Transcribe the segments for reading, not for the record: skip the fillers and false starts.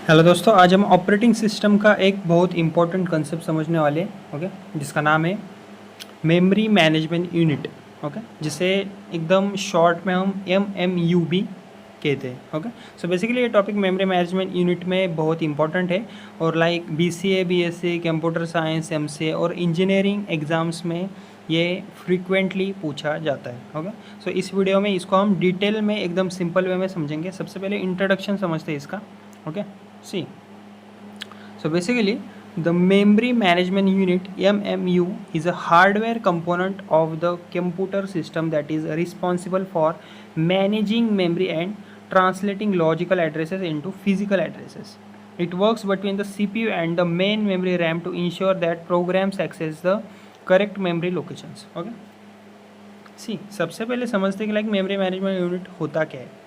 Hello दोस्तों, आज हम ऑपरेटिंग सिस्टम का एक बहुत इंपॉर्टेंट कंसेप्ट समझने वाले हैं। ओके, जिसका नाम है मेमोरी मैनेजमेंट यूनिट। ओके, जिसे एकदम शॉर्ट में हम एम भी कहते हैं। ओके, सो बेसिकली ये टॉपिक मेमोरी मैनेजमेंट यूनिट में बहुत इंपॉर्टेंट है और like BCA BSc computer science MCA और इंजीनियरिंग एग्ज़ाम्स में ये फ्रीक्वेंटली पूछा जाता है। ओके, सो इस वीडियो में इसको हम डिटेल में एकदम सिंपल वे में समझेंगे। सबसे पहले इंट्रोडक्शन समझते हैं इसका। Okay, see, so basically the memory management unit MMU is a hardware component of the computer system that is responsible for managing memory and translating logical addresses into physical addresses. It works between the CPU and the main memory RAM to ensure that programs access the correct memory locations. Okay, see, सबसे पहले समझते हैं कि like memory management unit होता क्या है।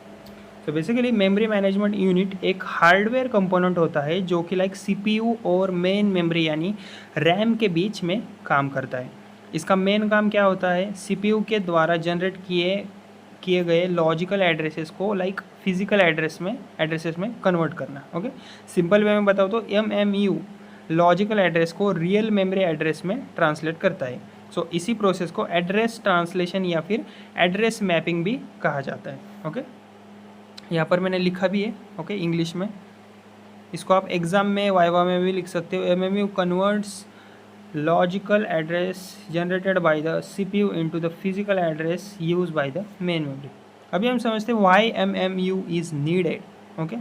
तो basically memory management unit एक हार्डवेयर कंपोनेंट होता है जो कि लाइक CPU और मेन मेमोरी यानी रैम के बीच में काम करता है। इसका मेन काम क्या होता है? CPU के द्वारा जनरेट किए गए लॉजिकल एड्रेसेस को लाइक फिजिकल एड्रेसेस में कन्वर्ट करना। ओके, सिंपल वे में बताओ तो MMU लॉजिकल एड्रेस को रियल मेमोरी एड्रेस में ट्रांसलेट करता है। सो इसी प्रोसेस को एड्रेस ट्रांसलेशन या फिर एड्रेस मैपिंग भी कहा जाता है। ओके, यहाँ पर मैंने लिखा भी है। ओके, इंग्लिश में इसको आप एग्ज़ाम में वाइवा में भी लिख सकते हो। MMU converts logical address generated by the CPU into the physical address use by the main memory. अभी हम समझते हैं why MMU is needed. Okay,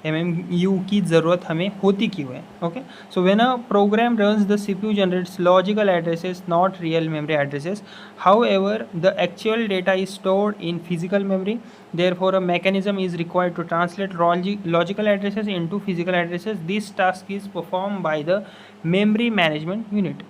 MMU की ज़रूरत हमें होती क्यों है। Okay, so when a program runs the CPU generates logical addresses not real memory addresses, however the actual data is stored in physical memory. Therefore a mechanism is required to translate logical addresses into physical addresses. This task is performed by the memory management unit.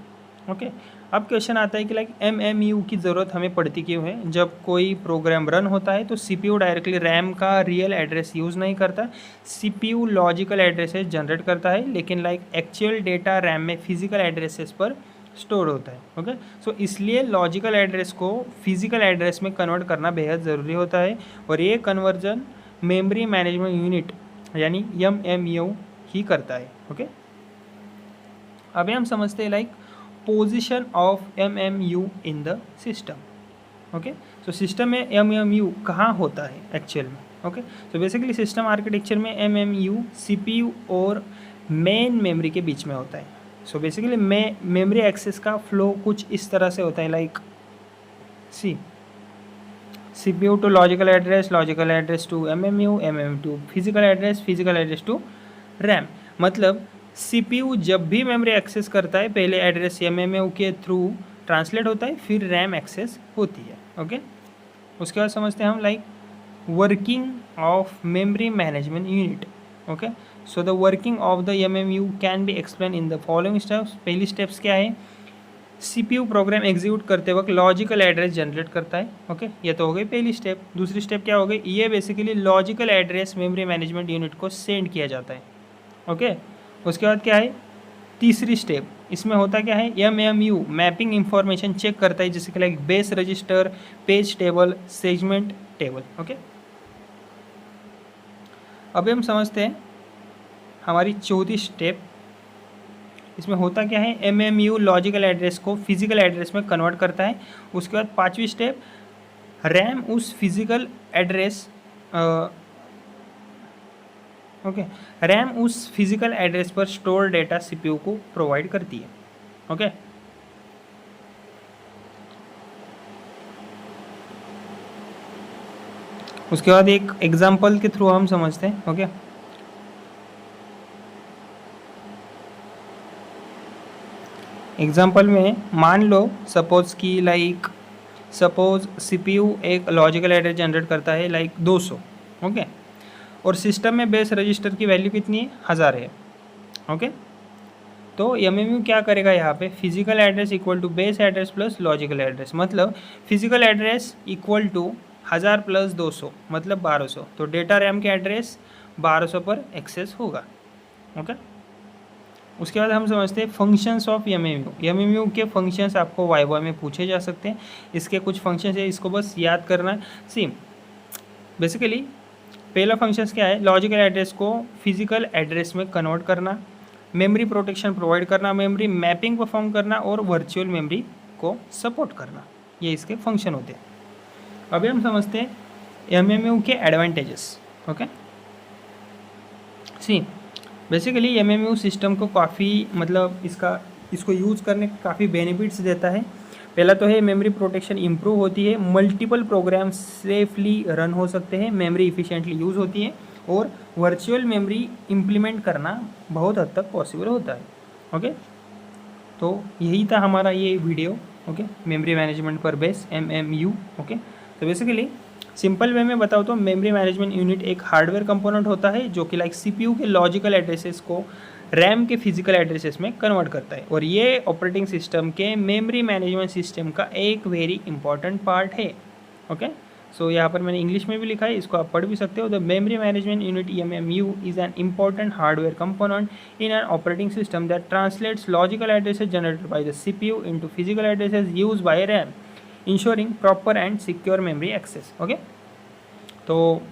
Okay, अब question आता है कि like MMU की ज़रूरत हमें पड़ती क्यों है। जब कोई प्रोग्राम रन होता है तो CPU डायरेक्टली रैम का रियल एड्रेस यूज़ नहीं करता, CPU लॉजिकल एड्रेसेस जनरेट करता है, लेकिन लाइक एक्चुअल डेटा रैम में फिजिकल एड्रेसेस पर स्टोर होता है। ओके, सो इसलिए लॉजिकल एड्रेस को फिजिकल एड्रेस में कन्वर्ट करना बेहद ज़रूरी होता है और ये कन्वर्जन मेमोरी मैनेजमेंट यूनिट यानी MMU ही करता है। ओके, अभी हम समझते हैं like position of MMU in the system. Okay, so system में MMU कहाँ होता है एक्चुअल में। Okay, so basically system architecture में MMU CPU और मेन मेमोरी के बीच में होता है। सो बेसिकली मेमोरी एक्सेस का फ्लो कुछ इस तरह से होता है like CPU to logical address to MMU to physical address to RAM. मतलब CPU जब भी मेमोरी एक्सेस करता है पहले एड्रेस MMU के थ्रू ट्रांसलेट होता है, फिर रैम एक्सेस होती है। ओके, उसके बाद समझते हैं हम like working of memory management unit. Okay, so the working of the MMU can be explain in the following steps. पहली स्टेप्स क्या है? CPU प्रोग्राम एग्जीक्यूट करते वक्त लॉजिकल एड्रेस जनरेट करता है। ओके, ये तो हो गई पहली स्टेप। दूसरी स्टेप क्या हो गई? ये basically logical address memory management unit को सेंड किया जाता है। ओके, उसके बाद क्या है? तीसरी स्टेप, इसमें होता क्या है? MMU मैपिंग इंफॉर्मेशन चेक करता है, जैसे कि like base register, page table, segment table. Okay, अभी हम समझते हैं हमारी चौथी स्टेप। इसमें होता क्या है? MMU लॉजिकल एड्रेस को फिजिकल एड्रेस में कन्वर्ट करता है। उसके बाद पांचवी स्टेप, रैम उस फिजिकल एड्रेस रैम उस फिजिकल एड्रेस पर स्टोर डेटा CPU को प्रोवाइड करती है। ओके, उसके बाद एक एग्जांपल के थ्रू हम समझते हैं। ओके, एग्जांपल में मान लो सपोज CPU एक लॉजिकल एड्रेस जनरेट करता है लाइक 200। ओके, और सिस्टम में बेस रजिस्टर की वैल्यू कितनी है? 1000 है। ओके, तो MMU क्या करेगा यहाँ पे? Physical address equal to base address plus logical address. मतलब physical address equal to 1000 plus 200 मतलब 1200। तो डेटा रैम के एड्रेस 1200 पर एक्सेस होगा। ओके, उसके बाद हम समझते हैं फंक्शंस ऑफ MMU के फंक्शंस आपको वाइवा में पूछे जा सकते हैं। इसके कुछ फंक्शंस है, इसको बस याद करना है। बेसिकली पहला फंक्शंस क्या है, लॉजिकल एड्रेस को फिजिकल एड्रेस में कन्वर्ट करना, मेमोरी प्रोटेक्शन प्रोवाइड करना, मेमोरी मैपिंग परफॉर्म करना और वर्चुअल मेमोरी को सपोर्ट करना, ये इसके फंक्शन होते हैं। अभी हम समझते हैं एमएमयू के advantages. Okay, see basically MMU system को काफ़ी मतलब इसको यूज़ करने के काफ़ी बेनिफिट्स देता है। पहला तो है मेमोरी प्रोटेक्शन इंप्रूव होती है, मल्टीपल प्रोग्राम्स सेफली रन हो सकते हैं, मेमोरी इफिशिएंटली यूज़ होती है और वर्चुअल मेमोरी इम्प्लीमेंट करना बहुत हद तक पॉसिबल होता है। ओके, तो यही था हमारा ये वीडियो। ओके, मेमोरी मैनेजमेंट पर बेस एमएमयू। ओके, तो बेसिकली सिंपल वे में बताओ तो मेमोरी मैनेजमेंट यूनिट एक हार्डवेयर कंपोनेंट होता है जो कि लाइक सीपीयू के लॉजिकल एड्रेसेस को रैम के फिजिकल एड्रेसेस में कन्वर्ट करता है और ये ऑपरेटिंग सिस्टम के मेमोरी मैनेजमेंट सिस्टम का एक वेरी इंपॉर्टेंट पार्ट है। ओके, सो यहाँ पर मैंने इंग्लिश में भी लिखा है, इसको आप पढ़ भी सकते हो। The memory management unit MMU is an important hardware component in an operating system that translates logical addresses generated by the CPU into physical addresses used by RAM, ensuring proper and secure memory access. Okay, तो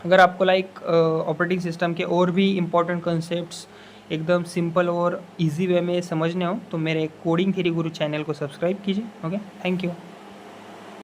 अगर आपको like operating system के और भी important concepts एकदम simple और easy way में समझने हो तो मेरे कोडिंग थ्योरी गुरु चैनल को सब्सक्राइब कीजिए। Okay, thank you.